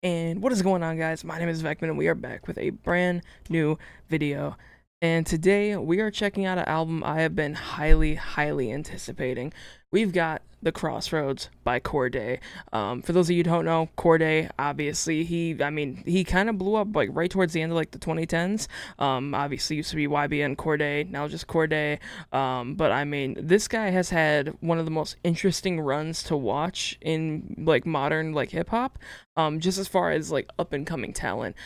And what is going on, guys? My name is Vecman and we are back with a brand new video. And today we are checking out an album I have been highly anticipating. We've got The Crossroads by Cordae. For those of you who don't know, Cordae, obviously, he kind of blew up like right towards the end of like the 2010s. Obviously used to be YBN Cordae, now just Cordae. But I mean, this guy has had one of the most interesting runs to watch in like modern like hip hop. Just as far as like up and coming talent.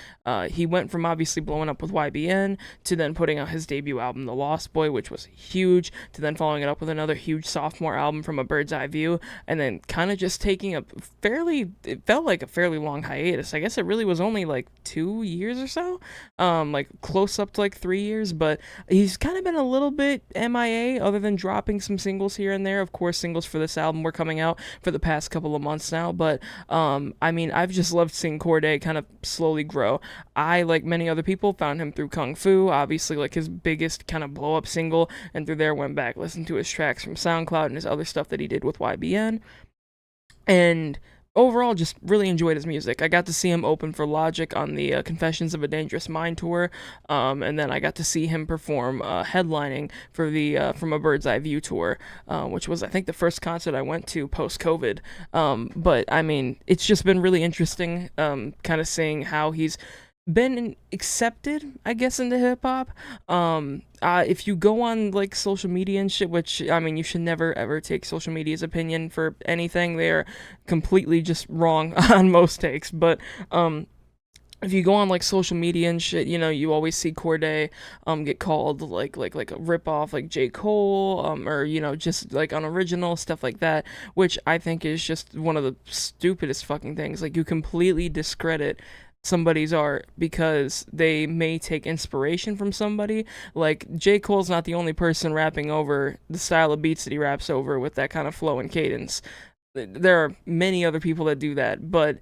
He went from obviously blowing up with YBN to then putting out his debut album, The Lost Boy, which was huge, to then following it up with another huge sophomore album from A Bird's Eye View, and then kind of just taking it felt like a fairly long hiatus. I guess it really was only like 2 years or so, like close up to like 3 years, but he's kind of been a little bit MIA other than dropping some singles here and there. Of course, singles for this album were coming out for the past couple of months now, but I've just loved seeing Cordae kind of slowly grow. I, like many other people, found him through Kung Fu, obviously like his biggest kind of blow up single, and through there went back, listened to his tracks from SoundCloud and his other stuff that he did with YBN. And overall, just really enjoyed his music. I got to see him open for Logic on the Confessions of a Dangerous Mind tour, and then I got to see him perform headlining for the From a Bird's Eye View tour, which was, I think, the first concert I went to post-COVID. But, I mean, it's just been really interesting kind of seeing how he's been accepted, I guess, into hip hop. If you go on like social media and shit, which I mean, you should never ever take social media's opinion for anything. They're completely just wrong on most takes. But if you go on like social media and shit, you know, you always see Cordae get called like a rip off like J. Cole, or you know, just like unoriginal stuff like that, which I think is just one of the stupidest fucking things. Like, you completely discredit somebody's art because they may take inspiration from somebody. Like, J. Cole's not the only person rapping over the style of beats that he raps over with that kind of flow and cadence. There are many other people that do that, but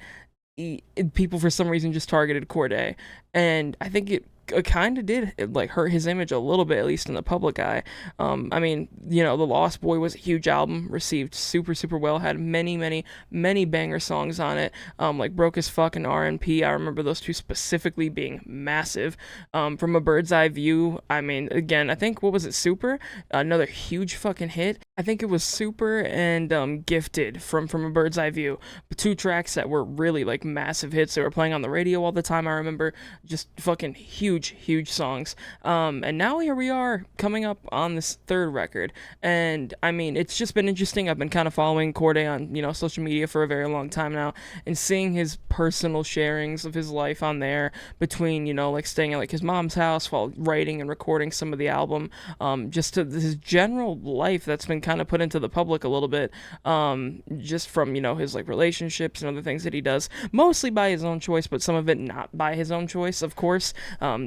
people for some reason just targeted Cordae, and I think it kind of did like hurt his image a little bit, at least in the public eye. I mean, you know, The Lost Boy was a huge album, received super well, had many banger songs on it, like Broke as Fuck and RNP. I remember those two specifically being massive. From a Bird's Eye View, I mean, again, I think, what was it, Super? Another huge fucking hit. I think it was Super and Gifted from a Bird's Eye View. Two tracks that were really like massive hits. They were playing on the radio all the time. I remember, just fucking huge songs. And now here we are coming up on this third record. And I mean, it's just been interesting. I've been kind of following Cordae on, you know, social media for a very long time now, and seeing his personal sharings of his life on there, between, you know, like staying at like his mom's house while writing and recording some of the album, just to his general life that's been kind of put into the public a little bit, just from, you know, his like relationships and other things that he does, mostly by his own choice, but some of it not by his own choice, of course.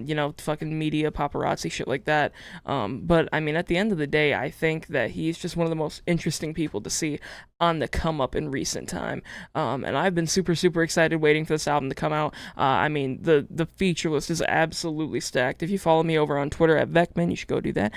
You know, fucking media, paparazzi, shit like that. But I mean, at the end of the day, I think that he's just one of the most interesting people to see on the come up in recent time. And I've been super excited waiting for this album to come out. I mean, the feature list is absolutely stacked. If you follow me over on Twitter at Vecman, you should go do that.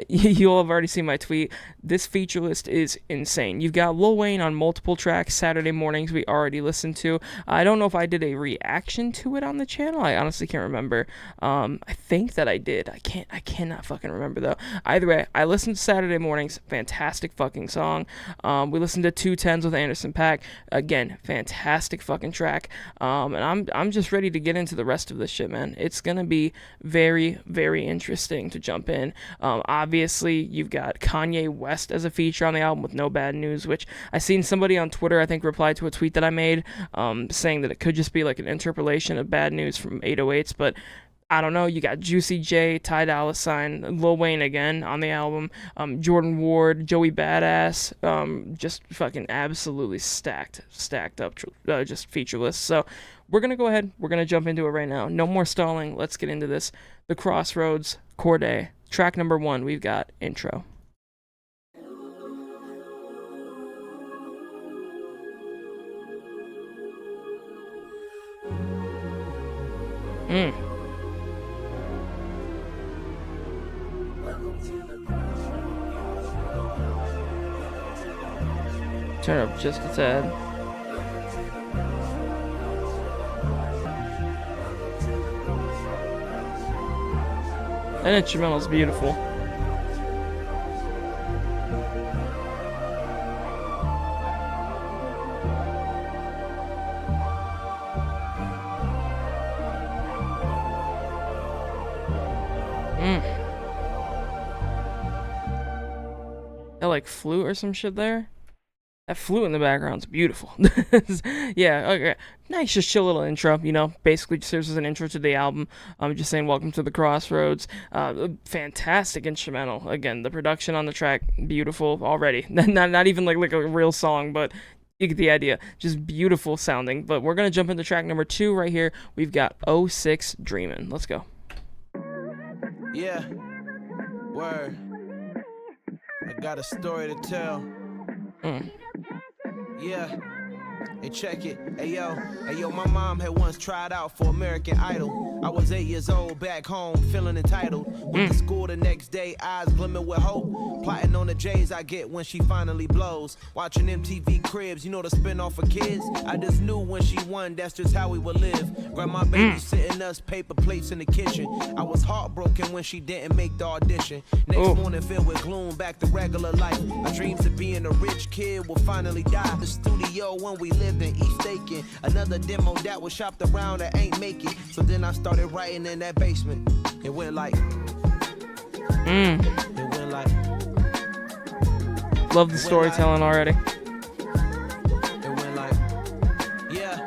You'll have already seen my tweet. This feature list is insane. You've got Lil Wayne on multiple tracks. Saturday Mornings we already listened to. I don't know if I did a reaction to it on the channel. I honestly can't remember. I think that I did. I cannot fucking remember though. Either way, I listened to Saturday Mornings. Fantastic fucking song. We listened to 210s with Anderson .Paak. Again, fantastic fucking track. And I'm just ready to get into the rest of this shit, man. It's gonna be very interesting to jump in. Obviously, you've got Kanye West as a feature on the album with No Bad News, which I seen somebody on Twitter, I think, reply to a tweet that I made, saying that it could just be like an interpolation of Bad News from 808s, but I don't know. You got Juicy J, Ty Dolla $ign, Lil Wayne again on the album, Jordan Ward, Joey Badass, just fucking absolutely stacked up, just feature list. So we're gonna go ahead. We're gonna jump into it right now. No more stalling. Let's get into this. The Crossroads, Cordae, track number 1. We've got Intro. Turn up just a tad. That instrumental's beautiful. That like flute or some shit there. That flute in the background's beautiful. Yeah, okay. Nice, just chill little intro, you know, basically just serves as an intro to the album. I'm just saying welcome to the Crossroads. Fantastic instrumental. Again, the production on the track, beautiful already. Not even like a real song, but you get the idea. Just beautiful sounding. But we're gonna jump into track number 2 right here. We've got 06 Dreamin'. Let's go. Yeah. Word. I got a story to tell. Yeah. Hey, check it. Hey, yo, my mom had once tried out for American Idol. I was 8 years old, back home, feeling entitled. Went to school the next day, eyes glimmering with hope. Plotting on the J's I get when she finally blows. Watching MTV Cribs, you know the spin-off for kids. I just knew when she won, that's just how we would live. Grandma babysitting us, paper plates in the kitchen. I was heartbroken when she didn't make the audition. Next morning filled with gloom, back to regular life. My dreams of being a rich kid will finally die. The studio when we lived in East Aiken. Another demo that was shopped around that ain't make it. So then I started writing in that basement. It went like It went like Love the storytelling already. It went like yeah.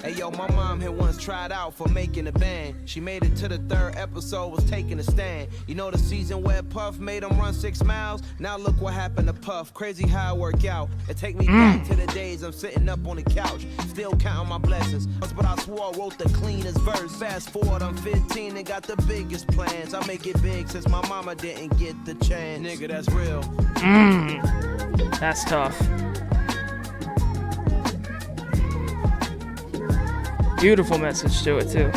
Hey yo, my mom had once tried out for making a band. She made it to the 3rd episode, was taking a stand. You know the season where Puff made him run 6 miles? Now look what happened to Puff. Crazy how it worked out. It take me back to the days I'm sitting up on the couch, still counting my blessings. But I swore I wrote the cleanest verse. Fast forward, I'm 15 and got the biggest plans. I make it big since my mama didn't get the chance. Nigga, that's real. That's tough. Beautiful message to it too.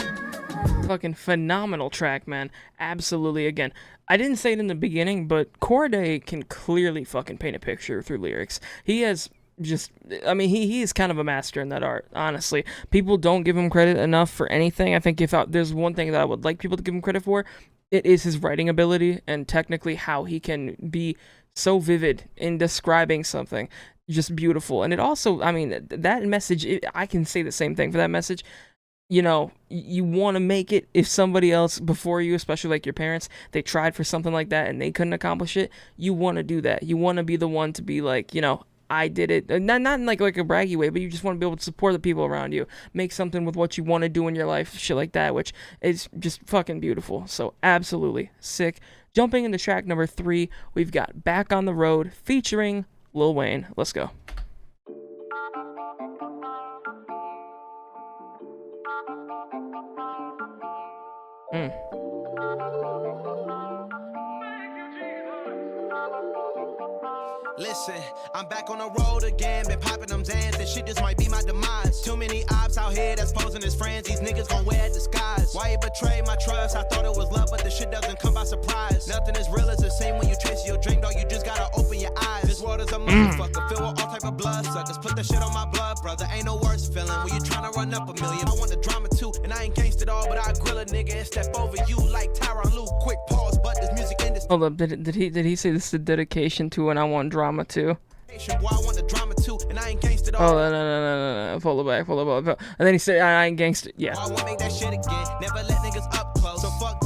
Fucking phenomenal track, man. Absolutely. Again, I didn't say it in the beginning, but Cordae can clearly fucking paint a picture through lyrics. He has just, I mean, he is kind of a master in that art, honestly. People don't give him credit enough for anything. I think if there's one thing that I would like people to give him credit for, it is his writing ability and technically how he can be so vivid in describing something. Just beautiful. And it also, I mean, that message, I can say the same thing for that message. You know, you want to make it. If somebody else before you, especially like your parents, they tried for something like that and they couldn't accomplish it, you want to do that. You want to be the one to be like, you know, I did it. Not in like a braggy way, but you just want to be able to support the people around you. Make something with what you want to do in your life, shit like that, which is just fucking beautiful. So absolutely sick. Jumping into track number 3, we've got Back on the Road featuring Lil Wayne. Let's go. Listen, I'm back on the road again, been popping them Zans, this shit just might be my demise. Too many ops out here that's posing as friends, these niggas gon' wear a disguise. Why you betray my trust? I thought it was love, but the shit doesn't come by surprise. Nothing is real as the same when you chase your dream, dog, you just gotta open your eyes. This world is a motherfucker, filled with all type of blood suckers. Put that shit on my blood, brother, ain't no worse feeling when you tryna run up a million. I want the drama too, and I ain't gangsta at all, but I grill a nigga and step over you like Tyron Lue. Quick pause, but this music industry. Hold up, did he say this is a dedication to and I want drama too? Boy, I want the drama too, and I ain't gangsta at all. Oh, no. Pull it back. And then he said, I ain't gangsta. Yeah. I wanna make that shit again. Never let niggas up close. So fuck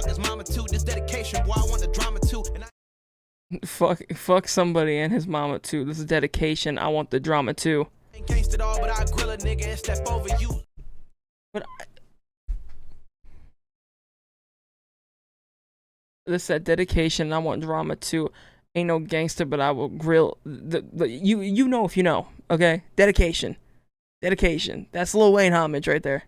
his mama too. This dedication, boy, I want the drama too. And Fuck somebody and his mama too. This is dedication. I want the drama too. I ain't gangsta at all, but I grill a nigga and step over you. But this said dedication. I want drama too. Ain't no gangster, but I will grill you know if you know, okay? Dedication. That's Lil Wayne homage right there.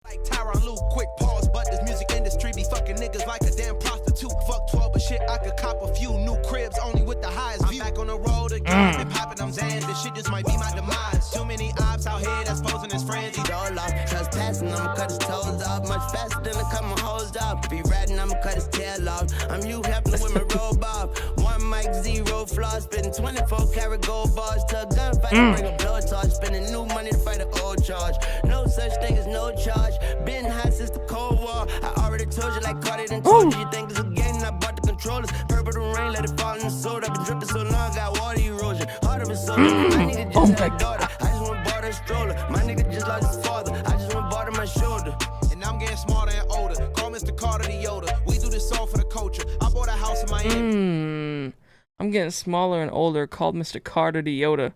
Like Tyron Lue, quick pause, but this music industry be fucking niggas like a damn prostitute. Fuck 12, but shit, I could cop a few new cribs only with the highest view. I'm back on the road again, been popping them Zans, this shit just might be my demise. Too many ops out here that's posing as friends. Dolla, trespassing, I'ma cut his toes off. Much faster than I cut my hoes off. Be ratting, I'ma cut his tail off. I'm you helping with my robe off. One mic, 0 flaws, spitting 24 karat gold bars to a gunfight. Bring a blow charge, spending new money to fight an old charge. No such thing as no charge. Been hot since the Cold War. I already told you like like Cordae and told you think it's a game, I bought the controllers. Purple the rain, let it fall in the soda. I've been dripping so long, I got water erosion. Heart of it so long, my nigga just had a daughter. I just want bought a stroller. My nigga just lost his father. I just want bought on my shoulder. And I'm getting smarter and older. Call Mr. Carter the Yoda. We do this all for the culture. I bought a house in Miami. I'm getting smaller and older, called Mr. Carter the Yoda.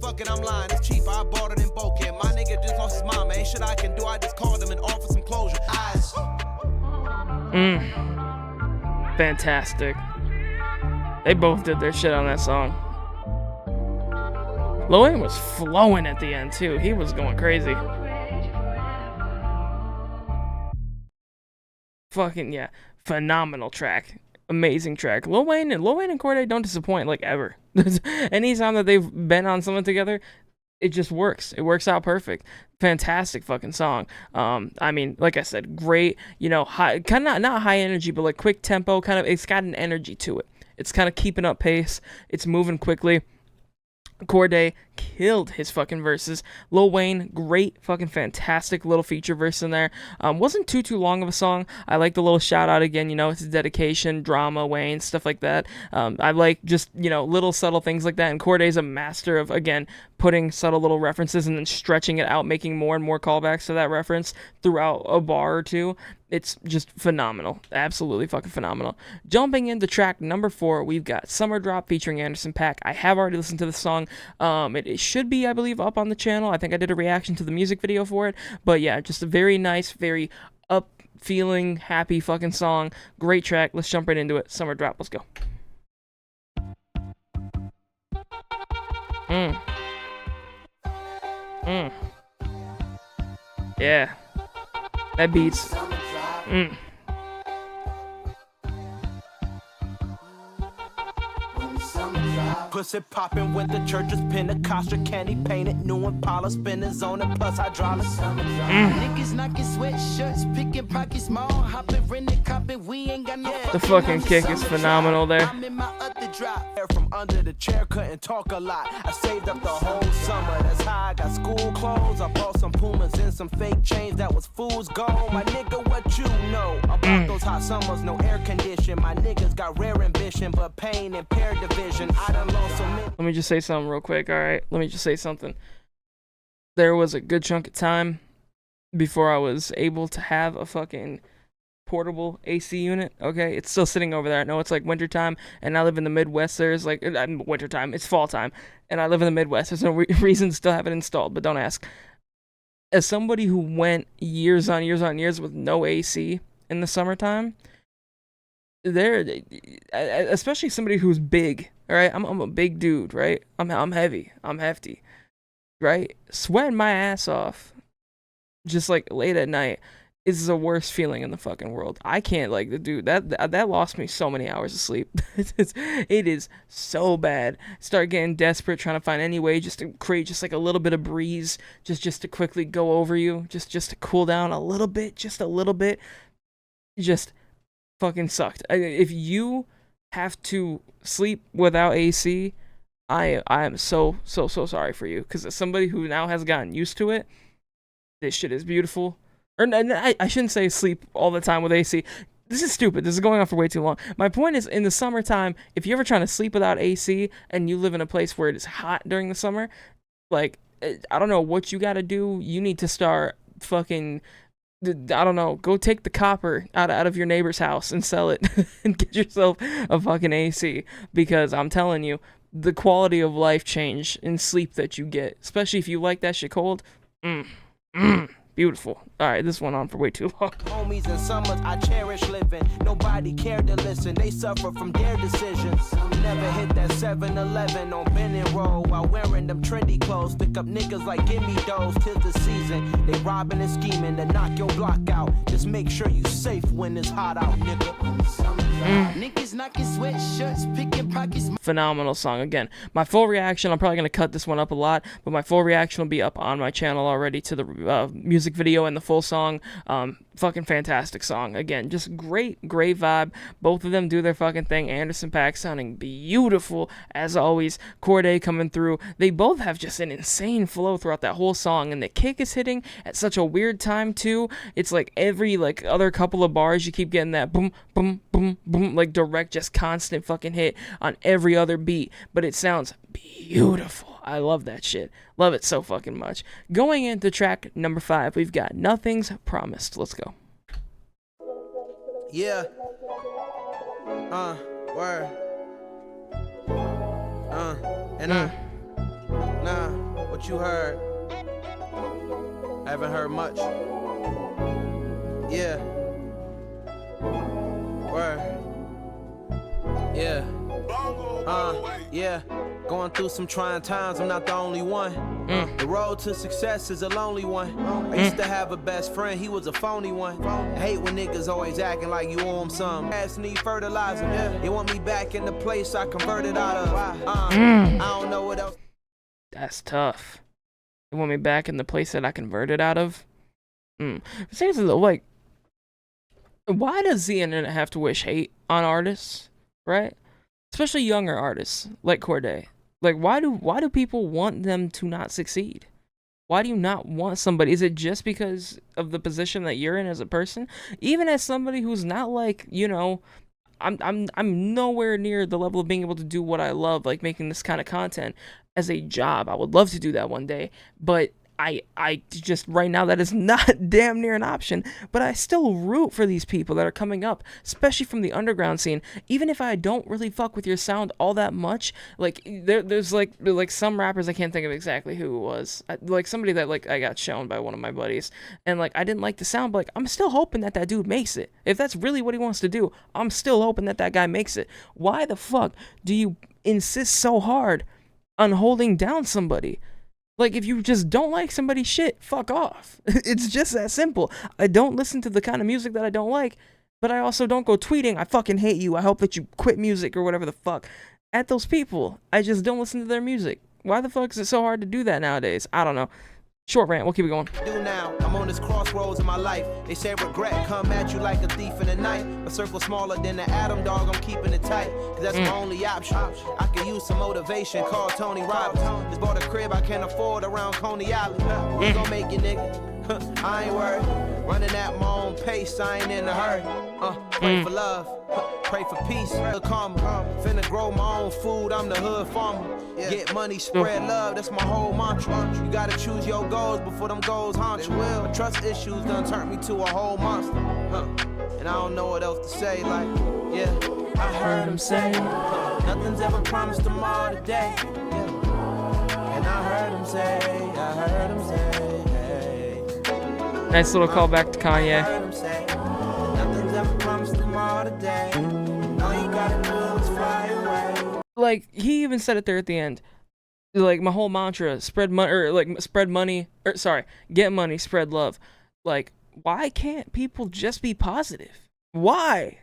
Fuck it, I'm lying. It's cheap. I bought it in Boken. My nigga just lost his mama. Ain't shit I can do. I just called him and offered some closure. Eyes. Fantastic. They both did their shit on that song. Lil Wayne was flowing at the end too. He was going crazy. Fucking yeah, phenomenal track, amazing track. Lil Wayne and Cordae don't disappoint like ever. Anytime that they've been on something together, it just works. It works out perfect. Fantastic fucking song. I mean, like I said, great. You know, high, kind of not high energy, but like quick tempo. Kind of, it's got an energy to it. It's kind of keeping up pace. It's moving quickly. Cordae killed his fucking verses. Lil Wayne, great fucking fantastic little feature verse in there. Wasn't too long of a song. I like the little shout out again, you know, it's a dedication, drama, Wayne, stuff like that. I like just, you know, little subtle things like that. And Cordae's a master of, again, putting subtle little references and then stretching it out, making more and more callbacks to that reference throughout a bar or two. It's just phenomenal. Absolutely fucking phenomenal. Jumping into track number 4, we've got Summer Drop featuring Anderson .Paak. I have already listened to the song. It should be, I believe, up on the channel. I think I did a reaction to the music video for it. But yeah, just a very nice, very up feeling, happy fucking song. Great track. Let's jump right into it. Summer Drop. Let's go. Yeah. That beats. Pussy poppin' with the churches, Pentecostal candy painted, new Impala spinners on it, plus hydraulics. Niggas knocking sweatshirts, picking pockets small, hopping, renting, copping, we ain't got no. The fucking kick is phenomenal there. I'm in my other drop. From under the chair, couldn't talk a lot. I saved up the whole summer, that's how I got school clothes. I bought some Pumas and some fake chains that was fool's gold. My nigga, what you know about those hot summers, no air condition. My niggas got rare ambition, but pain and pair division. I done lost so many. Let me just say something real quick, alright? Let me just say something. There was a good chunk of time before I was able to have a fucking portable AC unit, okay? It's still sitting over there. I know it's like wintertime, and I live in the Midwest. There's like, wintertime, it's fall time, and I live in the Midwest. There's no reason to still have it installed, but don't ask. As somebody who went years on years with no AC in the summertime, especially somebody who's big, all right? I'm a big dude, right? I'm heavy, I'm hefty, right? Sweating my ass off, just like late at night, is the worst feeling in the fucking world. I can't, like, dude, that lost me so many hours of sleep. It is so bad. Start getting desperate, trying to find any way just to create just like a little bit of breeze, just to quickly go over you, just to cool down a little bit, just a little bit. Just fucking sucked. If you have to sleep without AC, I am so sorry for you, because as somebody who now has gotten used to it, this shit is beautiful. Or I shouldn't say sleep all the time with AC. This is stupid. This is going on for way too long. My point is, in the summertime, if you're ever trying to sleep without AC and you live in a place where it is hot during the summer, like, I don't know what you gotta do. You need to start fucking, I don't know, go take the copper out of your neighbor's house and sell it and get yourself a fucking AC, because I'm telling you, the quality of life change in sleep that you get, especially if you like that shit cold, beautiful. Alright, this went on for way too long. Homies in summers, I cherish living. Nobody cared to listen. They suffer from their decisions. Never hit that 7-Eleven on Bennett Road while wearing them trendy clothes. Pick up niggas like give me those, 'tis the season. They robbing and scheming to knock your block out. Just make sure you safe when it's hot out, nigga. Niggas knocking sweatshirts, picking pockets. Phenomenal song. Again, my full reaction, I'm probably going to cut this one up a lot, but my full reaction will be up on my channel already to the music video and the full song. fucking fantastic song. Again, just great vibe. Both of them do their fucking thing. Anderson .Paak sounding beautiful as always. Cordae coming through. They both have just an insane flow throughout that whole song, and the kick is hitting at such a weird time too. It's like every like other couple of bars you keep getting that boom boom boom boom, like direct, just constant fucking hit on every other beat, but it sounds beautiful. I love that shit. Love it so fucking much. Going into track number 5, we've got Nothing's Promised. Let's go. Yeah. Word. Nah, what you heard? I haven't heard much. Yeah. Word. Yeah. Yeah. Going through some trying times, I'm not the only one. The road to success is a lonely one. I used to have a best friend, he was a phony one. I hate when niggas always acting like you owe them some. Ass need fertilizer. They want me back in the place I converted out of. I don't know what else. That's tough. You want me back in the place that I converted out of? Seriously though, like, why does the internet have to wish hate on artists, right? Especially younger artists like Cordae. Like, why do people want them to not succeed? Why do you not want somebody? Is it just because of the position that you're in as a person? Even as somebody who's not like, you know, I'm nowhere near the level of being able to do what I love, like making this kind of content as a job. I would love to do that one day, but I just right now that is not damn near an option. But I still root for these people that are coming up, especially from the underground scene. Even if I don't really fuck with your sound all that much, like there's like some rappers, I can't think of exactly who it was, like somebody that like I got shown by one of my buddies, and like I didn't like the sound, but like I'm still hoping that dude makes it. If that's really what he wants to do, I'm still hoping that guy makes it. Why the fuck do you insist so hard on holding down somebody? Like, if you just don't like somebody's shit, fuck off. It's just that simple. I don't listen to the kind of music that I don't like, but I also don't go tweeting, I fucking hate you, I hope that you quit music or whatever the fuck, at those people. I just don't listen to their music. Why the fuck is it so hard to do that nowadays? I don't know. Short rant, we'll keep it going. Do now, I'm on this crossroads in my life. They say regret come at you like a thief in the night. A circle smaller than the atom, dog, I'm keeping it tight. Cause that's my only option. I can use some motivation, call Tony Robbins. Just bought a crib I can't afford around Coney Island. Who's gonna make it, nigga? I ain't worried. Running at my own pace, I ain't in a hurry. Pray for love, pray for peace, karma. Finna grow my own food, I'm the hood farmer. Get money, spread love, that's my whole mantra. You gotta choose your goals before them goals haunt you. My trust issues done turned me to a whole monster. And I don't know what else to say, like, yeah. I heard him say, nothing's ever promised tomorrow today. And I heard him say, Nice little callback to Kanye. nothing's ever promised tomorrow today. All you gotta do is fly away. Like, he even said it there at the end. Like, my whole mantra, spread money, or like, get money, spread love. Like, why can't people just be positive? Why?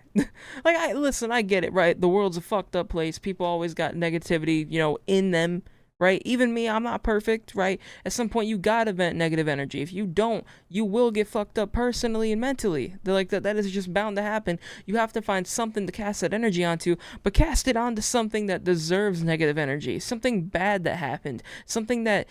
Like, I get it, right? The world's a fucked up place. People always got negativity, you know, in them, right? Even me, I'm not perfect, right? At some point, you gotta vent negative energy. If you don't, you will get fucked up personally and mentally. They're like, that is just bound to happen. You have to find something to cast that energy onto, but cast it onto something that deserves negative energy. Something bad that happened. Something that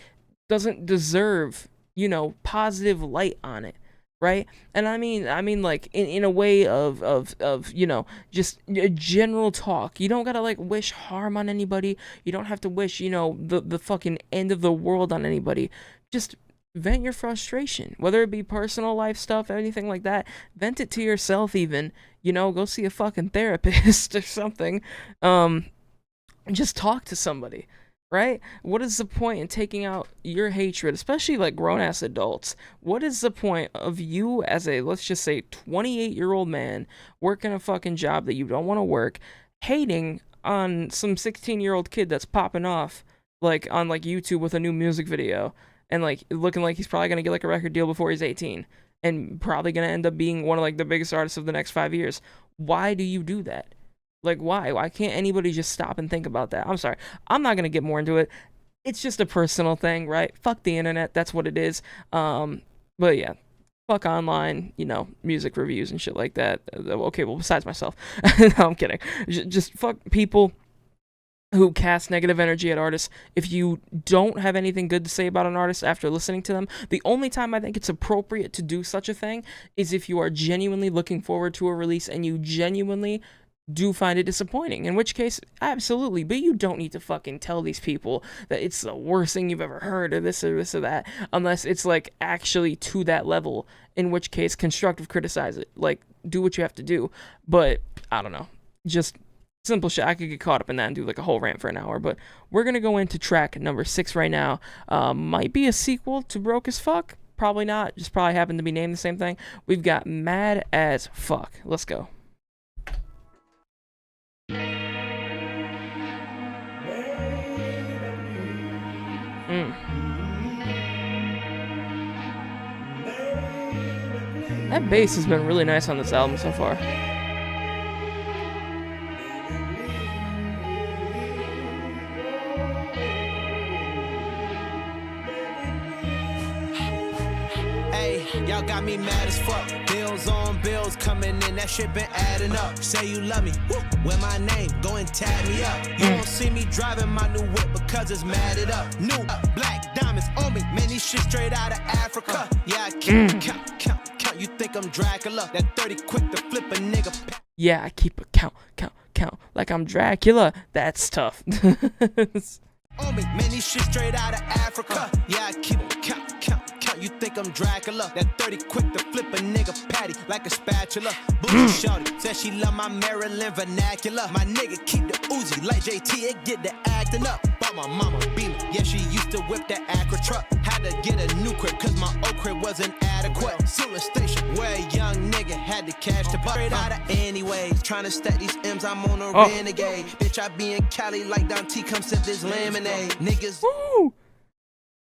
doesn't deserve, you know, positive light on it. Right? And I mean like in a way of you know, just a general talk. You don't gotta like wish harm on anybody. You don't have to wish, you know, the fucking end of the world on anybody. Just vent your frustration, whether it be personal life stuff, anything like that. Vent it to yourself even, you know, go see a fucking therapist or something. Just talk to somebody. Right? What is the point in taking out your hatred, especially like grown-ass adults? What is the point of you as a, let's just say, 28-year-old man working a fucking job that you don't want to work, hating on some 16-year-old kid that's popping off like on like YouTube with a new music video and like looking like he's probably going to get like a record deal before he's 18 and probably going to end up being one of like the biggest artists of the next 5 years? Why do you do that? Like, why? Why can't anybody just stop and think about that? I'm sorry. I'm not going to get more into it. It's just a personal thing, right? Fuck the internet. That's what it is. But yeah, fuck online, you know, music reviews and shit like that. Okay, well, besides myself. No, I'm kidding. Just fuck people who cast negative energy at artists. If you don't have anything good to say about an artist after listening to them, the only time I think it's appropriate to do such a thing is if you are genuinely looking forward to a release and you genuinely do find it disappointing, in which case, absolutely, but you don't need to fucking tell these people that it's the worst thing you've ever heard or this or this or that, unless it's like actually to that level, in which case constructive criticize it, like do what you have to do. But I don't know, just simple shit. I could get caught up in that and do like a whole rant for an hour, but we're gonna go into track number 6 right now. Might be a sequel to Broke as Fuck, probably not, just probably happened to be named the same thing. We've got Mad as Fuck. Let's go. That bass has been really nice on this album so far. Y'all got me mad as fuck. Bills on bills coming in, that shit been adding up. Say you love me, wear my name, go and tag me up. You won't see me driving my new whip because it's matted up. New black diamonds on me, man, these shit straight out of Africa. Yeah, I keep count. You think I'm Dracula? That 30 quick to flip a nigga. Yeah, I keep a count, like I'm Dracula. That's tough. On me, man, these shit straight out of Africa. Yeah, I keep count. You think I'm Dracula? That 30 quick to flip a nigga patty like a spatula. Booty shorty said she love my Maryland vernacular. My nigga keep the Uzi like JT, it get the acting up. Bought my mama Beamer, yeah, she used to whip that Acura truck. Had to get a new crib cause my old crib wasn't adequate. Sula Station, where a young nigga had the cash to buy. Straight out of anyways, trying to stack these M's, I'm on a renegade. Bitch, I be in Cali like Dante, come sip this lemonade. Niggas. Woo!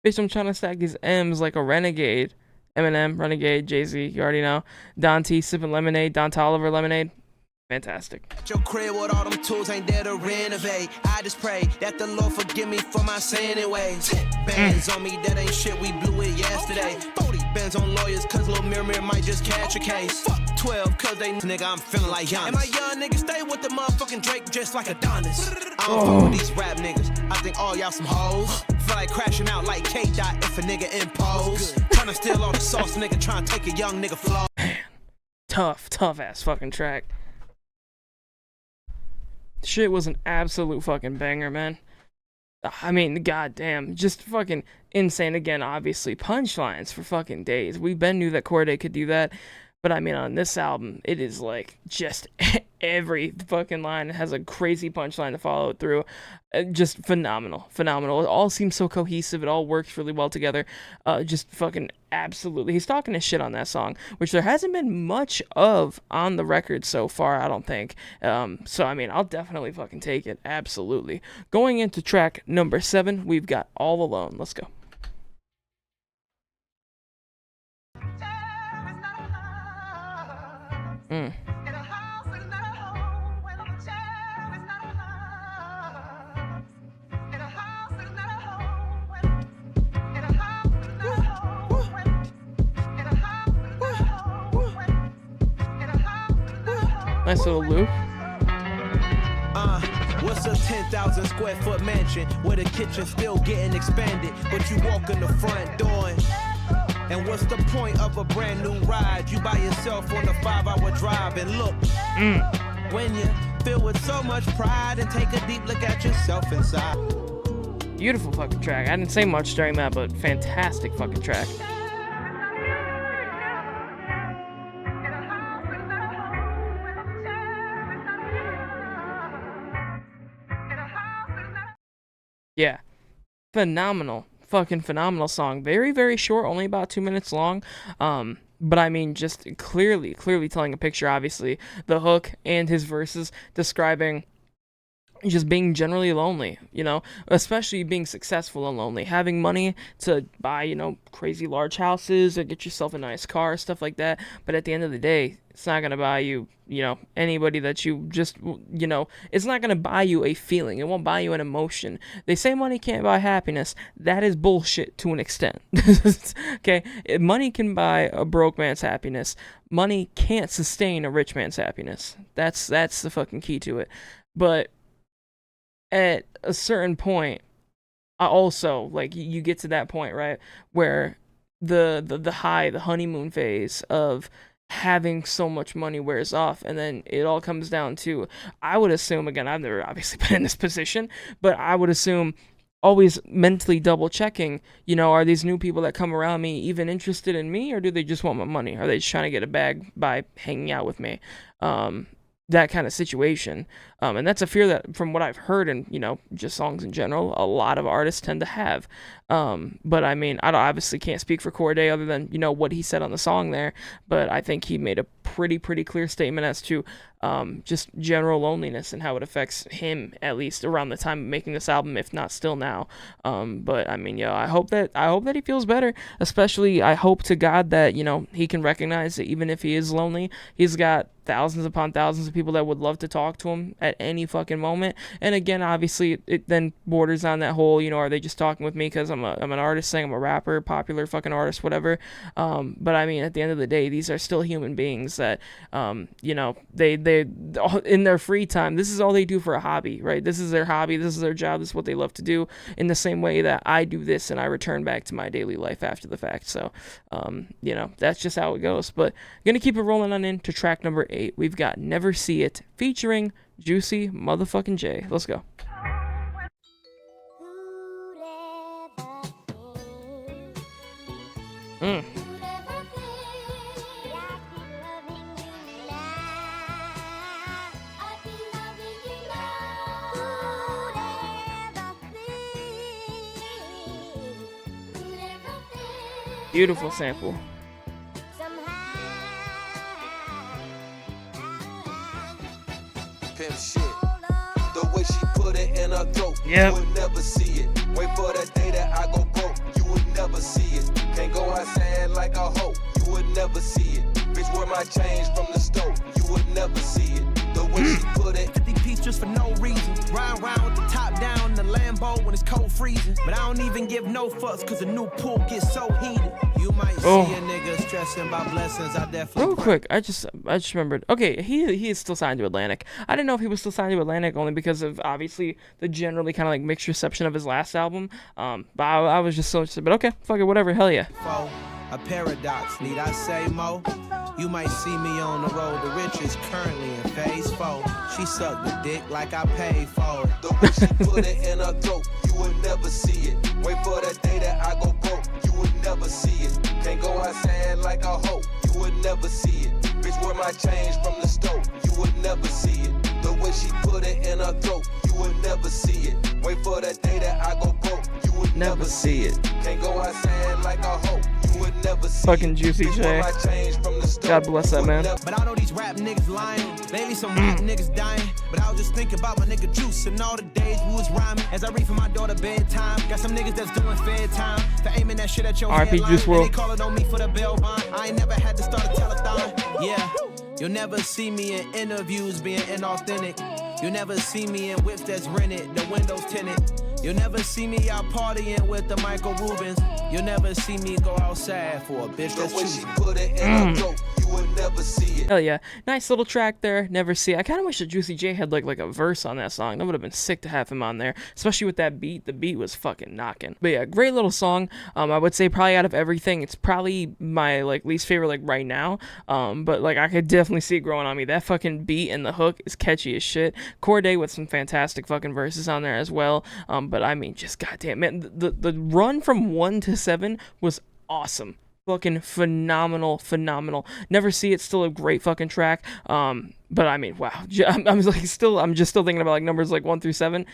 Bitch, I'm trying to stack these M's like a renegade. Eminem, Renegade, Jay-Z, you already know. Dante sipping lemonade, Don Toliver lemonade. Fantastic. Your crib with all them tools ain't there to renovate. I just pray that the Lord forgive me for my sinning ways. Bands on me, that ain't shit, we blew it yesterday. 40 bands on lawyers, cause Lil Mirror might just catch a case. Fuck 12, cause they nigga, I'm feeling like Giannis. And my young niggas stay with the motherfucking Drake just like Adonis. I don't fuck with these rap niggas, I think all y'all some hoes. Feel like crashing out like K-Dot if a nigga impose. Tryna steal all the sauce, nigga, tryna take a young nigga flow. Man, tough ass fucking track. Shit was an absolute fucking banger, man. I mean, goddamn, just fucking insane. Again, obviously, punchlines for fucking days. We knew that Cordae could do that, but I mean, on this album, it is like just every fucking line has a crazy punchline to follow it through. Just phenomenal. It all seems so cohesive. It all works really well together. Just fucking absolutely. He's talking his shit on that song, which there hasn't been much of on the record so far, I don't think. So, I mean, I'll definitely fucking take it. Absolutely. Going into track number 7, we've got All Alone. Let's go. Nice little loop. What's a 10,000 square foot mansion where the kitchen still getting expanded, but you walk in the front door and what's the point of a brand new ride? You by yourself on a 5-hour drive and look, when you filled with so much pride and take a deep look at yourself inside. Beautiful fucking track. I didn't say much during that, but fantastic fucking track. Yeah, phenomenal, fucking phenomenal song. Very, very short, only about 2 minutes long. But I mean, just clearly telling a picture. Obviously, the hook and his verses describing just being generally lonely, you know, especially being successful and lonely, having money to buy, you know, crazy large houses or get yourself a nice car, stuff like that. But at the end of the day, it's not going to buy you, you know, anybody that you just, you know, it's not going to buy you a feeling. It won't buy you an emotion. They say money can't buy happiness. That is bullshit to an extent. Okay. Money can buy a broke man's happiness. Money can't sustain a rich man's happiness. That's the fucking key to it. But at a certain point, I also, like, you get to that point, right, where the honeymoon phase of having so much money wears off, and then it all comes down to, I would assume, again, I've never obviously been in this position, but I would assume always mentally double checking, you know, are these new people that come around me even interested in me, or do they just want my money? Are they just trying to get a bag by hanging out with me? That kind of situation. And that's a fear that, from what I've heard and, you know, just songs in general, a lot of artists tend to have. But I mean, I obviously can't speak for Cordae other than, you know, what he said on the song there. But I think he made a pretty clear statement as to just general loneliness and how it affects him, at least around the time of making this album, if not still now. But I mean, I hope that he feels better. Especially, I hope to God that, you know, he can recognize that even if he is lonely, he's got thousands upon thousands of people that would love to talk to him at any fucking moment. And again, obviously, it then borders on that whole, you know, are they just talking with me because I'm an artist, saying I'm a rapper, popular fucking artist, whatever. But I mean, at the end of the day, these are still human beings that, you know, they in their free time, this is all they do for a hobby, right? This is their hobby, this is their job, this is what they love to do, in the same way that I do this and I return back to my daily life after the fact. So, you know, that's just how it goes. But I'm gonna keep it rolling on into track number 8. We've got Never See It featuring Juicy motherfucking J. Let's go. Beautiful sample. Pimp shit. The way she put it in her throat, Yep. You would never see it. Wait for that day that I go broke, you would never see it. Can't go outside like a hoe, you would never see it. Bitch, wear my change from the stove, you would never see it. The way she put it. 50 piece just for no reason. Ride around with the top down in the Lambo when it's cold freezing. But I don't even give no fucks cause the new pool gets so heated. You might see a nigga stressing about blessings, I definitely. Real quick, I just remembered. Okay, he is still signed to Atlantic. I didn't know if he was still signed to Atlantic only because of obviously the generally kind of like mixed reception of his last album. But I was just so interested. But okay, fuck it, whatever, hell yeah. A paradox, need I say more? You might see me on the road to riches, currently in phase 4. She sucked the dick like I paid for it. The way she put it in her throat, you would never see it. Wait for that day that I go broke, you would never see it. Can't go outside like a hoe, you would never see it. Bitch, wear my change from the stove, you would never see it. The way she put it in her throat, you would never see it. Wait for that day that I go broke, you would never see it. Can't go outside like a hoe, you would never see it. Fucking Juicy J. God bless that man. But I know these rap niggas lying. Lately some rap niggas dying. But I was just thinking about my nigga Juice and all the days we was rhyming. As I read for my daughter bedtime. Got some niggas that's doing fair time. For aiming that shit at your RP Juice WRLD. WRLD. They calling on me for the bail bond. I ain't never had to start a telethon. Yeah. You'll never see me in interviews being inauthentic. You'll never see me in whips that's rented, the windows tinted. You'll never see me out partying with the Michael Rubens. You'll never see me go outside for a bitch that's choosing. Put it in her throat, you would never see it. Hell yeah. Nice little track there. Never See it. I kind of wish that Juicy J had like a verse on that song. That would have been sick to have him on there, especially with that beat. The beat was fucking knocking. But yeah, great little song. I would say probably out of everything, it's probably my like least favorite like right now. But like I could definitely see it growing on me. That fucking beat and the hook is catchy as shit. Cordae with some fantastic fucking verses on there as well. But I mean, just goddamn, man, the run from 1 to 7 was awesome. Fucking phenomenal. Never See It, still a great fucking track. But I mean, wow, I'm just still thinking about like numbers like 1 through 7.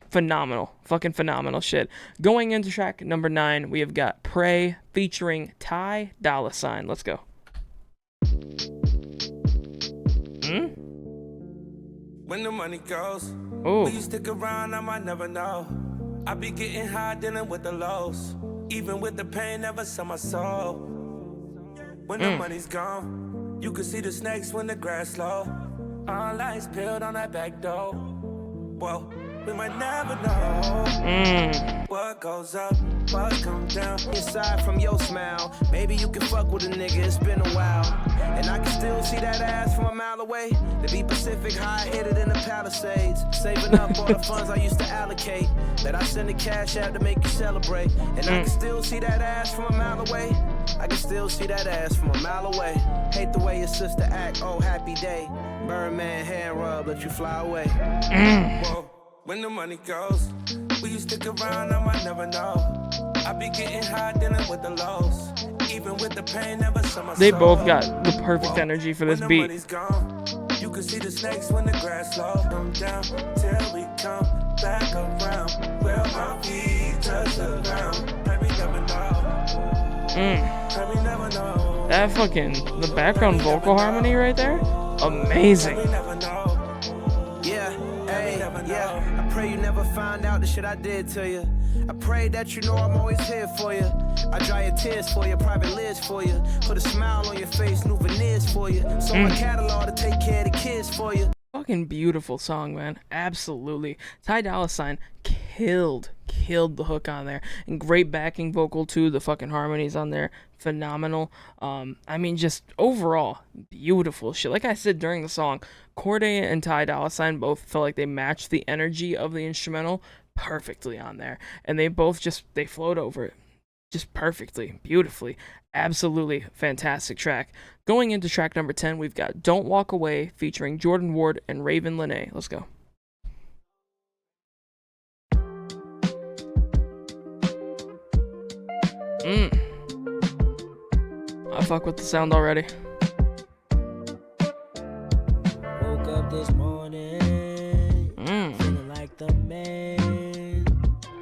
Phenomenal, fucking phenomenal shit. Going into track number 9, we have got Pray featuring Dolla. Let's go. When the money goes, Oh. will you stick around? I might never know. I be getting high, dealing with the lows. Even with the pain, never sell my soul. When the money's gone, you can see the snakes when the grass low. All lights peeled on that back door. Whoa, we might never know what goes up, what comes down. Inside from your smile, maybe you can fuck with a nigga, it's been a while. And I can still see that ass from a mile away. To be Pacific, high hit it in the Palisades. Saving up all the funds I used to allocate. That I send the cash out to make you celebrate. And I can still see that ass from a mile away. I can still see that ass from a mile away. Hate the way your sister act, oh happy day. Birdman hand rub, let you fly away. Whoa, when the money goes, will you stick around? I might never know. I be getting high, dealing with the lows. Even with the pain, never sell my soul. They both got the perfect energy for this When the beat. money's gone, you can see the snakes when the grass low. Come down till we come back around. Where my feet touch the ground. Maybe never know. Maybe never know. That fucking, the background vocal harmony right there, amazing. Maybe never know. Yeah, hey, yeah. I pray you never find out the shit I did to you. I pray that you know I'm always here for you. I dry your tears for you, private lids for you. Put a smile on your face, new veneers for you. So my catalog to take care of the kids for you. Fucking beautiful song, man. Absolutely. Ty Dolla $ign killed the hook on there, and great backing vocal too. The fucking harmonies on there, phenomenal. I mean, just overall beautiful shit. Like I said during the song, Cordae and Ty Dolla $ign both felt like they matched the energy of the instrumental perfectly on there, and they both they flowed over it just perfectly, beautifully. Absolutely fantastic track. Going into track number 10, we've got Don't Walk Away featuring Jordan Ward and Ravyn Lenae. Let's go. I fuck with the sound already. Woke up this morning, feeling like the man.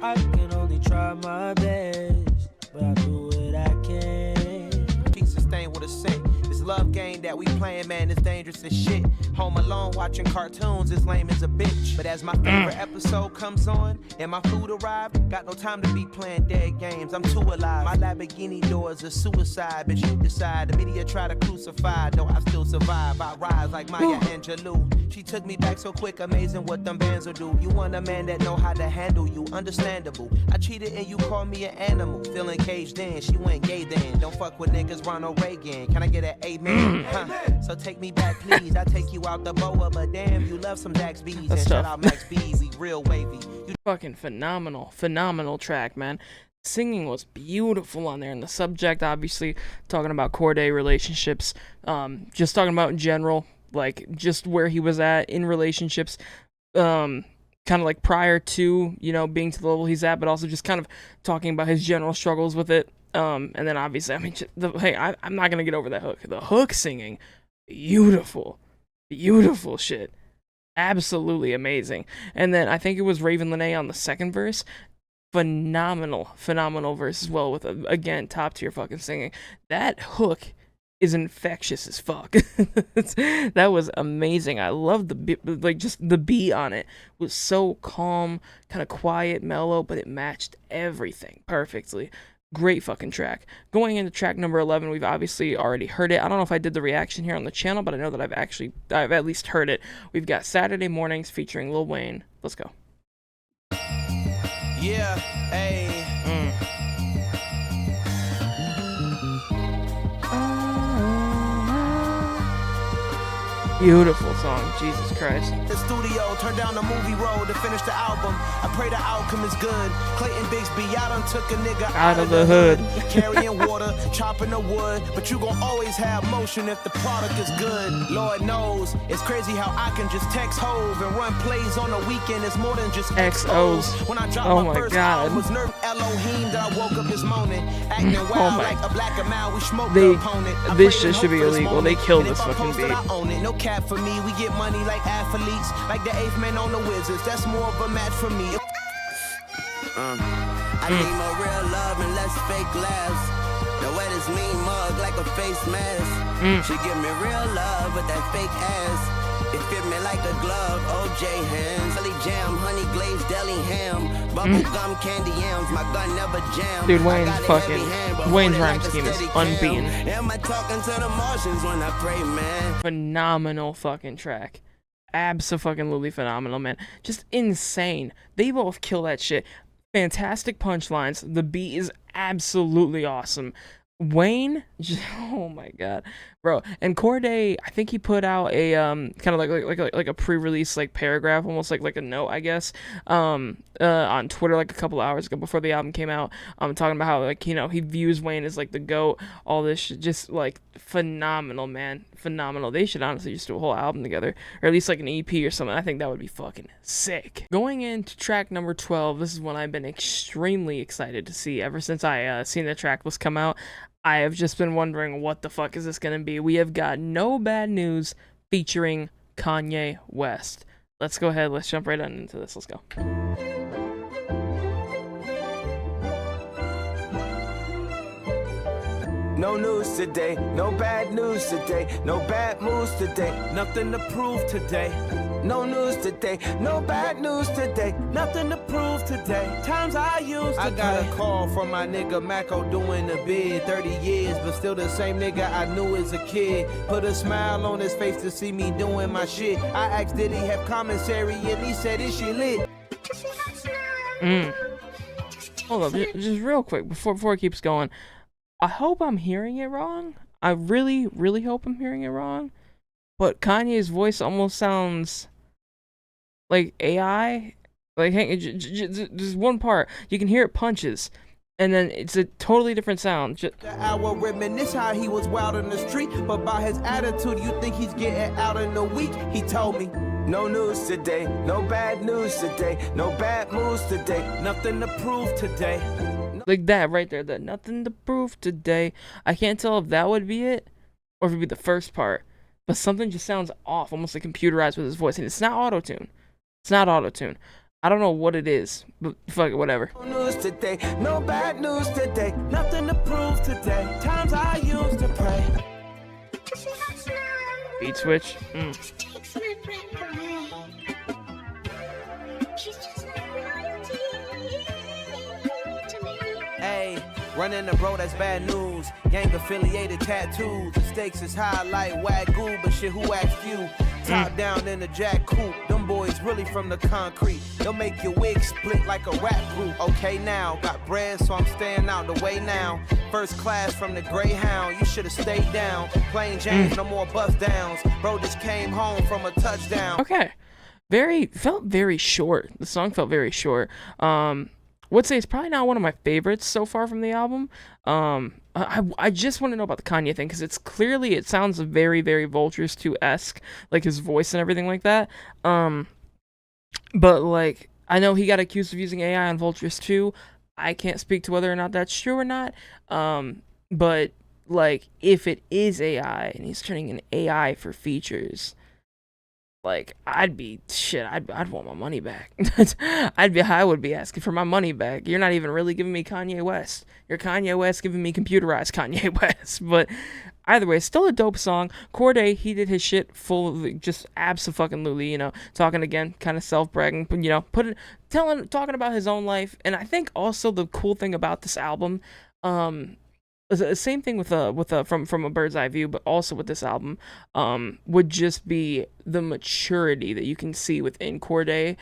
I can only try my best, but I do what I can. Peace sustained with a sink. This love game that we playing, man, is dangerous as shit. Home alone watching cartoons is lame as a bitch. But as my favorite episode comes on and my food arrived, got no time to be playing dead games. I'm too alive. My Lamborghini doors are suicide, but you decide. The media try to crucify, though I still survive. I rise like Maya Angelou. She took me back so quick, amazing what them bands will do. You want a man that know how to handle you, understandable. I cheated and you called me an animal. Feeling caged in, she went gay then. Don't fuck with niggas, Ronald Reagan. Can I get an amen? Huh. So take me back, please. I take you out the boa, but damn, you love some Dax B's. That's and tough. shout out Max B, we real wavy. You Fucking phenomenal track, man. Singing was beautiful on there, and the subject, obviously, talking about Cordae relationships, just talking about in general, like, just where he was at in relationships, kind of like prior to, you know, being to the level he's at, but also just kind of talking about his general struggles with it, and then obviously, I mean, I'm not gonna get over that hook. The hook singing, beautiful shit. Absolutely amazing. And then I think it was Ravyn Lenae on the second verse. Phenomenal verse as well, with again top tier fucking singing. That hook is infectious as fuck. That was amazing. I love just the beat on it was so calm, kind of quiet, mellow, but it matched everything perfectly. Great fucking track. Going into track number 11, we've obviously already heard it. I don't know if I did the reaction here on the channel, but I know that I've at least heard it. We've got Saturday Mornings featuring Lil Wayne. Let's go. yeah, hey. Beautiful song, Jesus Christ. The studio, turn down the movie roll to finish the album. I pray the outcome is good. Clayton Bigsby, I done took a nigga Out of the hood. Carrying water, chopping the wood. But you gon' always have motion if the product is good. Lord knows, it's crazy how I can just text Hove and run plays on the weekend. It's more than just XOs. When I dropped Oh my my first God. album, was nerve Elohim that I woke up this morning. Acting wild like a black amount, we smoked They- the opponent. I this prayed and shit should be hoped for this illegal. They moment. killed And this if I fucking post it, beat. I own it. No cap for me, we get money like athletes, like the 8th man on the Wizards. That's more of a match for me. I need more real love and less fake laughs. The wet is mean mug like a face mask. She give me real love with that fake ass. It fit me like a glove, OJ hands. Jelly jam, honey glazed deli ham. Bubble gum, candy yams, my gun never jam. Dude, Wayne's rhyme scheme is unbeaten. Am I talking to the Martians when I pray, man? Phenomenal fucking track. Abso-fucking-lutely phenomenal, man. Just insane. They both kill that shit. Fantastic punchlines. The beat is absolutely awesome. Wayne, just, oh my god, bro. And Cordae, I think he put out a kind of like a pre-release like paragraph, almost like a note, I guess, on Twitter like a couple hours ago before the album came out, talking about how, like, you know, he views Wayne as like the GOAT, all this shit, just like phenomenal, man, phenomenal. They should honestly just do a whole album together, or at least like an EP or something. I think that would be fucking sick. Going into track number 12, this is one I've been extremely excited to see ever since I seen the track was come out. I have just been wondering, what the fuck is this gonna be? We have got No Bad News featuring Kanye West. Let's go ahead, let's jump right on into this. Let's go. No news today, no bad news today, no bad moves today, nothing to prove today. No news today, no bad news today, nothing to prove today. Times I used to I got a call from my nigga Mako doing the bid. 30 years, but still the same nigga I knew as a kid. Put a smile on his face to see me doing my shit. I asked, did he have commissary? And he said, is she lit? Hold up, just real quick, before it keeps going. I hope I'm hearing it wrong. I really, really hope I'm hearing it wrong. But Kanye's voice almost sounds like AI. Like, hang, just one part. You can hear it punches, and then it's a totally different sound. The hour reminisce how he was wild in the street, but by his attitude, you think he's getting out in a week. He told me, no news today, no bad news today, no bad moves today, nothing to prove today. Like that right there, that nothing to prove today. I can't tell if that would be it or if it'd be the first part, but something just sounds off, almost like computerized with his voice, and it's not auto-tune. It's not auto-tune. I don't know what it is, but fuck it, whatever. No news today, no bad news today, nothing to prove today. Times I used to pray. Beat switch. Hey, running the road, that's bad news. Gang affiliated tattoos. The stakes is high like Wagyu, but shit, who asked you? Top down in the jack coupe. Them boys really from the concrete. They'll make your wig split like a rap group. Okay, now got bread, so I'm staying out the way now. First class from the Greyhound, you should have stayed down. Plain James, no more bust downs. Bro just came home from a touchdown. Okay, felt very short. The song felt very short. Would say it's probably not one of my favorites so far from the album. I just want to know about the Kanye thing, because it sounds very, very Vultures 2-esque, like his voice and everything like that. But like, I know he got accused of using AI on Vultures 2. I can't speak to whether or not that's true or not. But like, if it is AI and he's turning in AI for features, like, I'd want my money back. I would be asking for my money back. You're not even really giving me Kanye West. You're Kanye West giving me computerized Kanye West. But either way, still a dope song. Cordae, he did his shit full of just abso-fucking-lutely, you know, talking again, kind of self-bragging, you know, talking about his own life. And I think also the cool thing about this album, the same thing with from a bird's eye view, but also with this album, would just be the maturity that you can see within Cordae,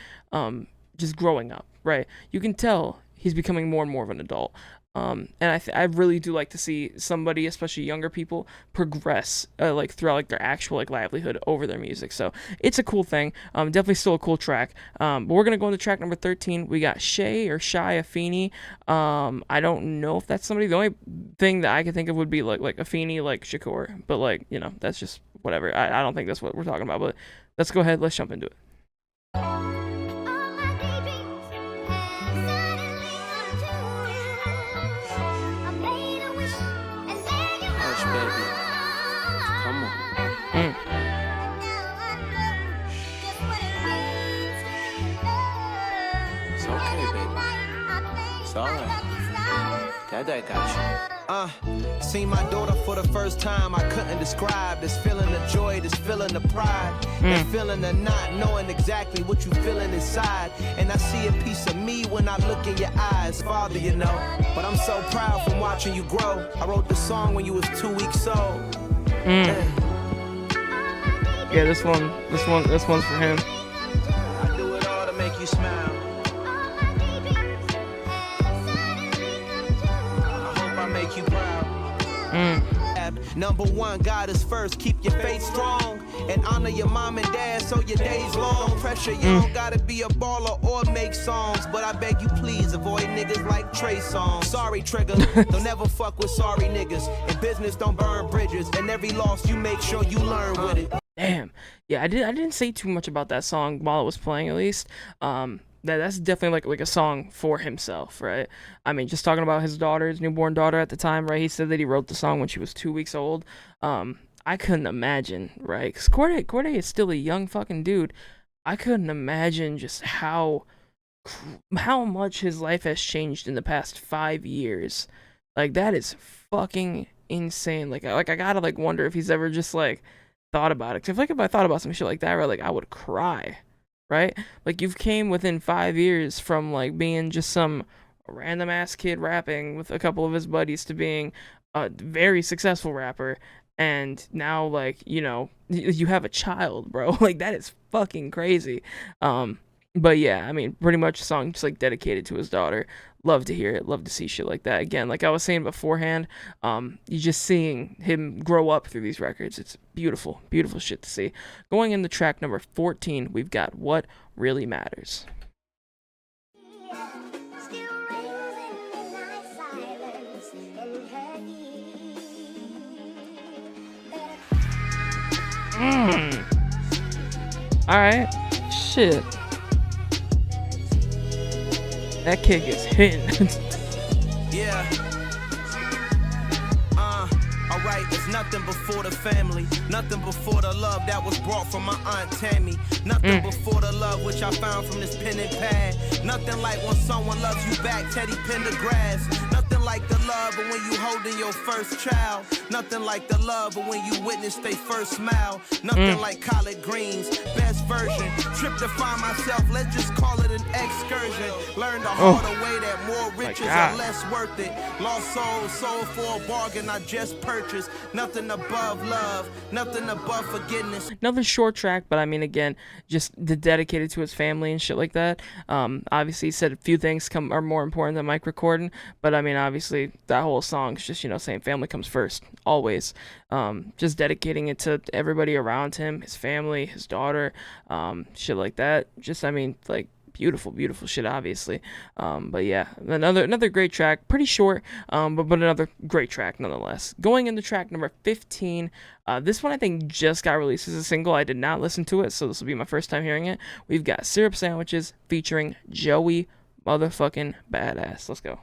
just growing up, right? You can tell he's becoming more and more of an adult. And I really do like to see somebody, especially younger people, progress like throughout like their actual like livelihood over their music. So it's a cool thing. Definitely still a cool track. But we're gonna go into track number 13. We got Shai Afeni. I don't know if that's somebody. The only thing that I can think of would be like Afeni, like Shakur. But like, you know, that's just whatever. I don't think that's what we're talking about. But let's go ahead. Let's jump into it. It's okay, baby. It's alright. Dad, I got you. Seen my daughter for the first time, I couldn't describe this feeling of joy, this feeling of pride, that feeling of not knowing exactly what you feeling inside. And I see a piece of me when I look in your eyes, Father, you know. But I'm so proud from watching you grow. I wrote the song when you was 2 weeks old. Yeah, this one's for him. I do it all to make you smile. I hope I make you proud. Number one, God is first. Keep your faith strong and honor your mom and dad so your days long. No pressure, you don't gotta be a baller or make songs, but I beg you please avoid niggas like Trey songs. Sorry, Trigger, don't never fuck with sorry niggas. In business, don't burn bridges, and every loss you make sure you learn with it. Damn. Yeah, I didn't say too much about that song while it was playing, at least. That's definitely like a song for himself, right? I mean, just talking about his daughter, his newborn daughter at the time, right? He said that he wrote the song when she was 2 weeks old. I couldn't imagine, right? Because Cordae is still a young fucking dude. I couldn't imagine just how much his life has changed in the past 5 years. Like, that is fucking insane. Like I gotta like wonder if he's ever just like thought about it. 'Cause if I thought about some shit like that, right, like I would cry, right? Like, you've came within 5 years from like being just some random ass kid rapping with a couple of his buddies to being a very successful rapper, and now like, you know, you have a child, bro. Like, that is fucking crazy. But yeah, I mean, pretty much a song just like dedicated to his daughter. Love to hear it. Love to see shit like that. Again, like I was saying beforehand, you just seeing him grow up through these records. It's beautiful, beautiful shit to see. Going into track number 14, we've got What Really Matters. Alright. Shit. That kick is hitting. Yeah. Alright, it's nothing before the family, nothing before the love that was brought from my Aunt Tammy, nothing before the love which I found from this pen and pad, nothing like when someone loves you back, Teddy Pendergrass, nothing like the love of when you holding your first child, nothing like the love of when you witness they first smile, nothing like collard greens, best version, trip to find myself, let's just call it an excursion, learn the harder way that more riches are less worth it, lost soul, sold for a bargain I just purchased, nothing above love, nothing above forgiveness. Another short track, but I mean, again, just dedicated to his family and shit like that. Obviously, he said a few things are more important than mic recording, but I mean, obviously, that whole song's just, you know, saying family comes first, always. Just dedicating it to everybody around him, his family, his daughter, shit like that. Just, I mean, like, beautiful, beautiful shit, obviously. But yeah, another great track, pretty short, but another great track nonetheless. Going into track number 15, this one I think just got released as a single. I did not listen to it, so this will be my first time hearing it. We've got Syrup Sandwiches featuring Joey motherfucking Badass. Let's go.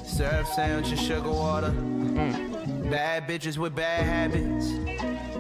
Syrup sandwiches, sugar water. Bad bitches with bad habits.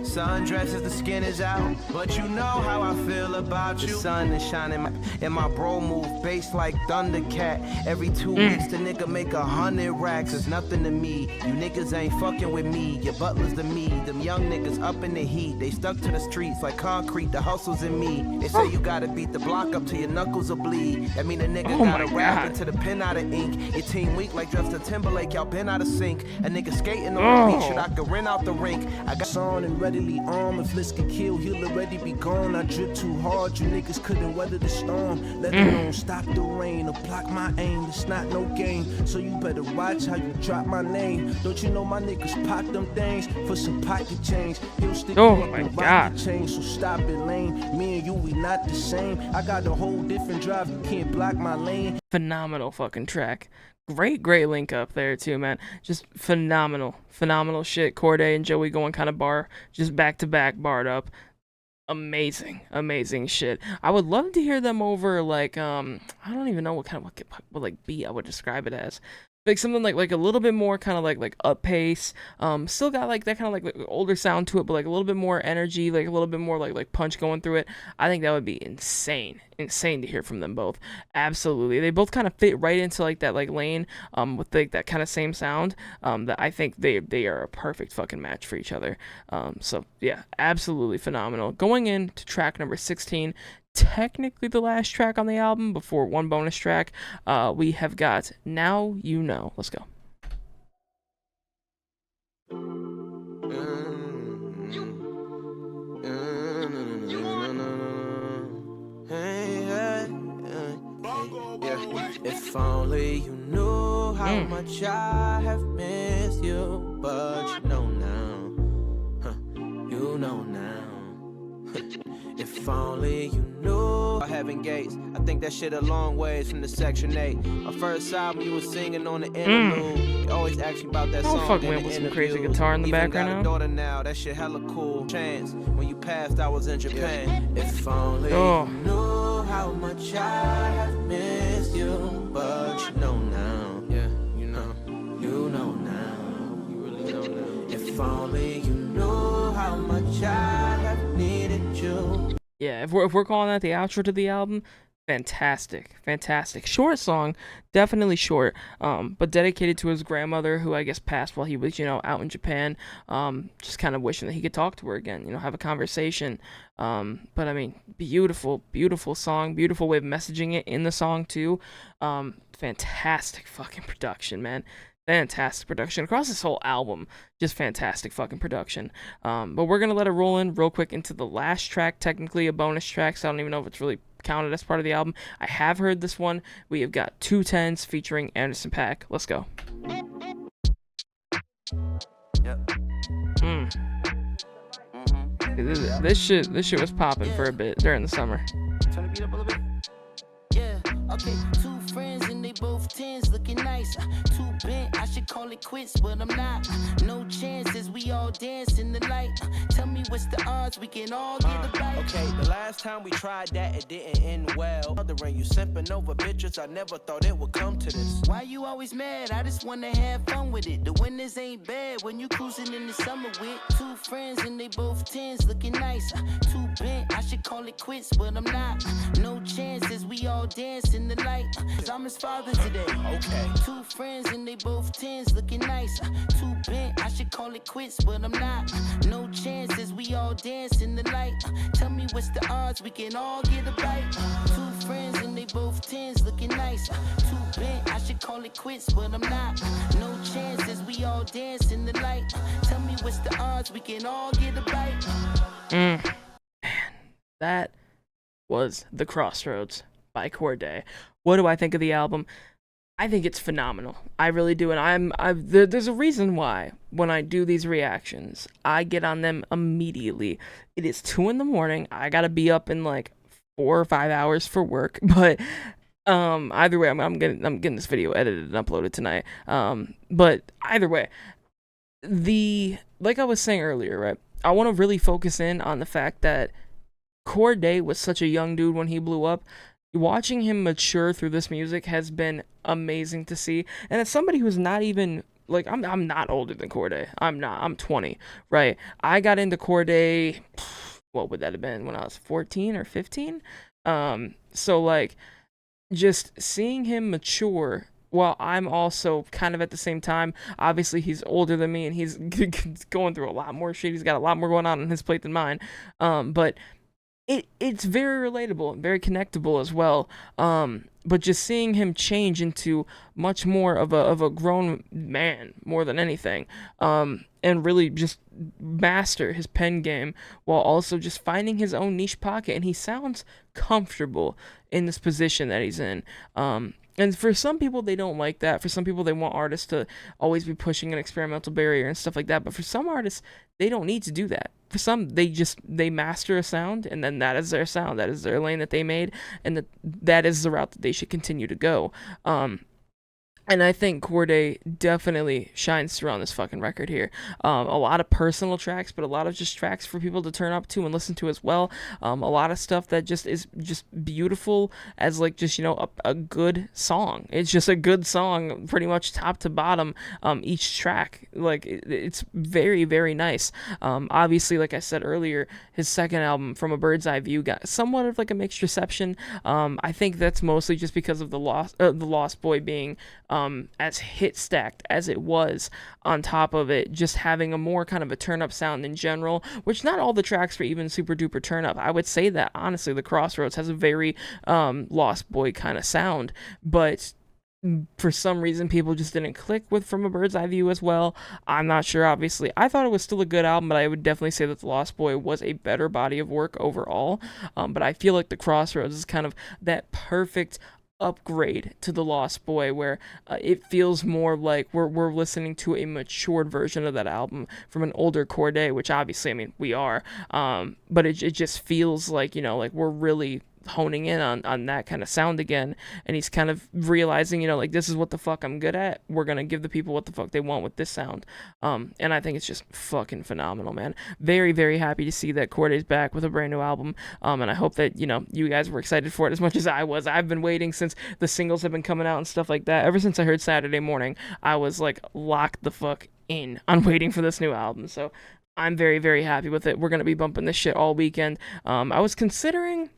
Sundresses, the skin is out. But you know how I feel about you. The sun is shining and my bro move bass like Thundercat. Every 2 weeks the nigga make 100 racks. It's nothing to me. You niggas ain't fucking with me. Your butlers to me. Them young niggas up in the heat. They stuck to the streets like concrete. The hustle's in me. They say you gotta beat the block up till your knuckles will bleed. That mean a nigga gotta rap into the pen out of ink. Your team weak like Justin Timberlake. Y'all been out of sync. A nigga skating on the beach. Should I could rent out the rink. I got on and readily armed. If Liz could kill, he'll already be gone. I drip too hard. You niggas couldn't weather the storm. Let alone stop the rain or block my aim. It's not no game. So you better watch how you drop my name. Don't you know my niggas pop them things for some pocket change? He'll stick you up and rock the chain. So stop it, lame. Me and you, we not the same. I got a whole different drive. You can't block my lane. Phenomenal fucking track. Great link up there too, man. Just phenomenal shit. Cordae and Joey going kind of just back to back barred up. Amazing shit. I would love to hear them over like I don't even know what like beat I would describe it as. like something like a little bit more kind of like up pace. Still got like that kind of like older sound to it, but like a little bit more energy, like a little bit more like punch going through it. I think that would be insane to hear from them both. Absolutely, they both kind of fit right into like that like lane, with like that kind of same sound. That I think they are a perfect fucking match for each other. So yeah, absolutely phenomenal. Going into track number 16. Technically the last track on the album before one bonus track, we have got Now You Know. Let's go. If only you knew how much I have missed you, but you know now, you know now. If only you knew. Heaven Gates, I think that shit a long ways from the Section 8. My first album, you was singing on the interlude. You always ask me about that song. Fuck man with some crazy guitar in the background now. Daughter now, that shit hella cool. Chance, when you passed, I was in Japan. If only you knew how much I have missed you, but you know now. Yeah, you know now. You really know now. If only you knew how much I have needed you. Yeah, if we're calling that the outro to the album, fantastic. Short song, definitely short, but dedicated to his grandmother, who I guess passed while he was, out in Japan. Just kind of wishing that he could talk to her again, have a conversation. But I mean, beautiful song, beautiful way of messaging it in the song too. Fantastic fucking production, man. Fantastic production across this whole album. Just fantastic fucking production. But we're gonna let it roll in real quick into the last track, technically a bonus track, so I don't even know if it's really counted as part of the album. I have heard this one. We have got 210s featuring Anderson .Paak. Let's go. Yep. This shit was popping for a bit during the summer. Turn the beat up a little bit. Yeah, okay, two friends and they both tens, looking nice. Too bent, I should call it quits, but I'm not. No chances, we all dance in the light. Tell me what's the odds, we can all get a bite. Okay, the last time we tried that, it didn't end well. Othering you simping over bitches, I never thought it would come to this. Why you always mad? I just wanna have fun with it. The winners ain't bad when you cruising in the summer with two friends and they both tens, looking nice. Too bent, I should call it quits, but I'm not. No chances, we all dance in the light. Cause I'm his father today. Okay. Two friends and they both tens, looking nice. Too bent, I should call it quits, but I'm not. No chances, we all dance in the light. Tell me what's the odds, we can all get a bite. Two friends and they both tens, looking nice. Too bent, I should call it quits, but I'm not. No chances, we all dance in the light. Tell me what's the odds, we can all get a bite. Man, that was The Crossroads by Cordae. What do I think of the album? I think it's phenomenal. I really do, and there's a reason why when I do these reactions, I get on them immediately. It is 2 a.m. I gotta be up in like 4 or 5 hours for work, but either way, I'm getting this video edited and uploaded tonight. But either way, like I was saying earlier, right? I want to really focus in on the fact that Cordae was such a young dude when he blew up. Watching him mature through this music has been amazing to see. And as somebody who's not even, like, I'm not older than Cordae. I'm 20, right? I got into Cordae, what would that have been, when I was 14 or 15? So, like, just seeing him mature while I'm also kind of at the same time, obviously he's older than me and he's going through a lot more shit. He's got a lot more going on his plate than mine. But it's very relatable and very connectable as well. But just seeing him change into much more of a grown man more than anything, and really just master his pen game while also just finding his own niche pocket, and he sounds comfortable in this position that he's in. And for some people, they don't like that. For some people, they want artists to always be pushing an experimental barrier and stuff like that. But for some artists, they don't need to do that. For some, they master a sound, and then that is their sound. That is their lane that they made, and that is the route that they should continue to go. And I think Cordae definitely shines through on this fucking record here. A lot of personal tracks, but a lot of just tracks for people to turn up to and listen to as well. A lot of stuff that just is just beautiful as like just, you know, a good song. It's just a good song, pretty much top to bottom. Each track, like it's very, very nice. Obviously, like I said earlier, his second album, From a Bird's Eye View, got somewhat of like a mixed reception. I think that's mostly just because of the Lost Boy being as hit stacked as it was, on top of it just having a more kind of a turn up sound in general, which not all the tracks were even super duper turn up. I would say that honestly the Crossroads has a very Lost Boy kind of sound, but for some reason people just didn't click with From a Bird's Eye View as well. I'm not sure. Obviously I thought it was still a good album, but I would definitely say that the Lost Boy was a better body of work overall. But I feel like the Crossroads is kind of that perfect upgrade to the Lost Boy, where it feels more like we're listening to a matured version of that album from an older Cordae, which obviously, I mean, we are, but it just feels like, you know, like we're really honing in on that kind of sound again, and he's kind of realizing, you know, like this is what the fuck I'm good at, we're gonna give the people what the fuck they want with this sound. And I think it's just fucking phenomenal, man. Very, very happy to see that Cordae's back with a brand new album, and I hope that, you know, you guys were excited for it as much as I was. I've been waiting since the singles have been coming out and stuff like that. Ever since I heard Saturday Morning, I was like locked the fuck in on waiting for this new album, so I'm very, very happy with it. We're gonna be bumping this shit all weekend. I was considering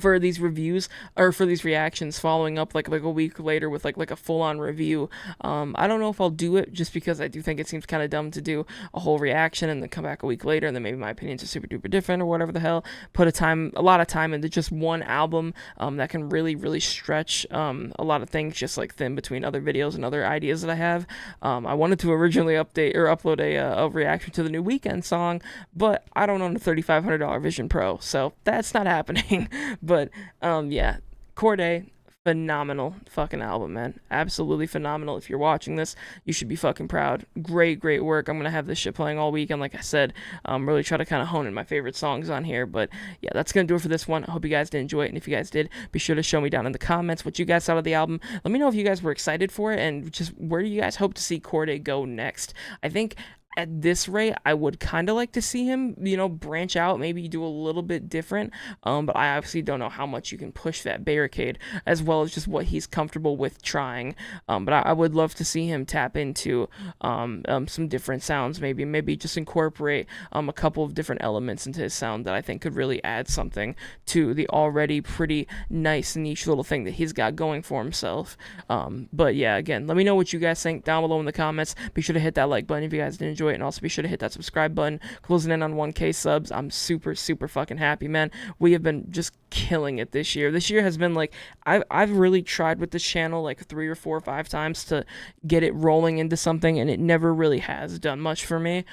for these reviews, or for these reactions, following up like a week later with like a full-on review. I don't know if I'll do it, just because I do think it seems kind of dumb to do a whole reaction and then come back a week later and then maybe my opinions are super duper different or whatever the hell. Put a lot of time into just one album that can really, really stretch a lot of things just like thin between other videos and other ideas that I have. I wanted to originally upload a reaction to the new Weeknd song, but I don't own a $3,500 Vision Pro, so that's not happening. But yeah, Cordae, phenomenal fucking album, man. Absolutely phenomenal. If you're watching this, you should be fucking proud. Great, great work. I'm gonna have this shit playing all weekend, like I said. Really try to kind of hone in my favorite songs on here. But yeah, that's gonna do it for this one. I hope you guys did enjoy it, and if you guys did, be sure to show me down in the comments what you guys thought of the album. Let me know if you guys were excited for it, and just where do you guys hope to see Cordae go next. I think at this rate, I would kind of like to see him, you know, branch out, maybe do a little bit different. But I obviously don't know how much you can push that barricade, as well as just what he's comfortable with trying. But I would love to see him tap into some different sounds, maybe just incorporate a couple of different elements into his sound that I think could really add something to the already pretty nice niche little thing that he's got going for himself. But yeah, again, let me know what you guys think down below in the comments. Be sure to hit that like button if you guys did enjoy it, and also be sure to hit that subscribe button. Closing in on 1K subs. I'm super, super fucking happy, man. We have been just killing it this year. This year has been like, I've really tried with this channel like 3 or 4 or 5 times to get it rolling into something, and it never really has done much for me.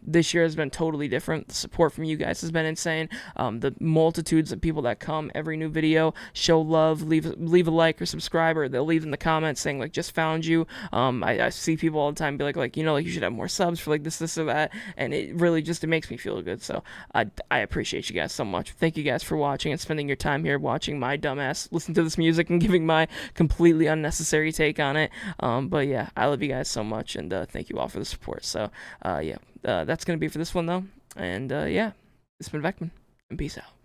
This year has been totally different. The support from you guys has been insane. The multitudes of people that come every new video, show love, leave a like or subscribe, or they'll leave in the comments saying like, just found you. I see people all the time be like, you know, like you should have more subs for like this or that, and it really just, it makes me feel good. So I appreciate you guys so much. Thank you guys for watching and spending your time here watching my dumbass listen to this music and giving my completely unnecessary take on it. But yeah, I love you guys so much, and thank you all for the support. So yeah, that's gonna be for this one though, and yeah, it's been Vecman, and peace out.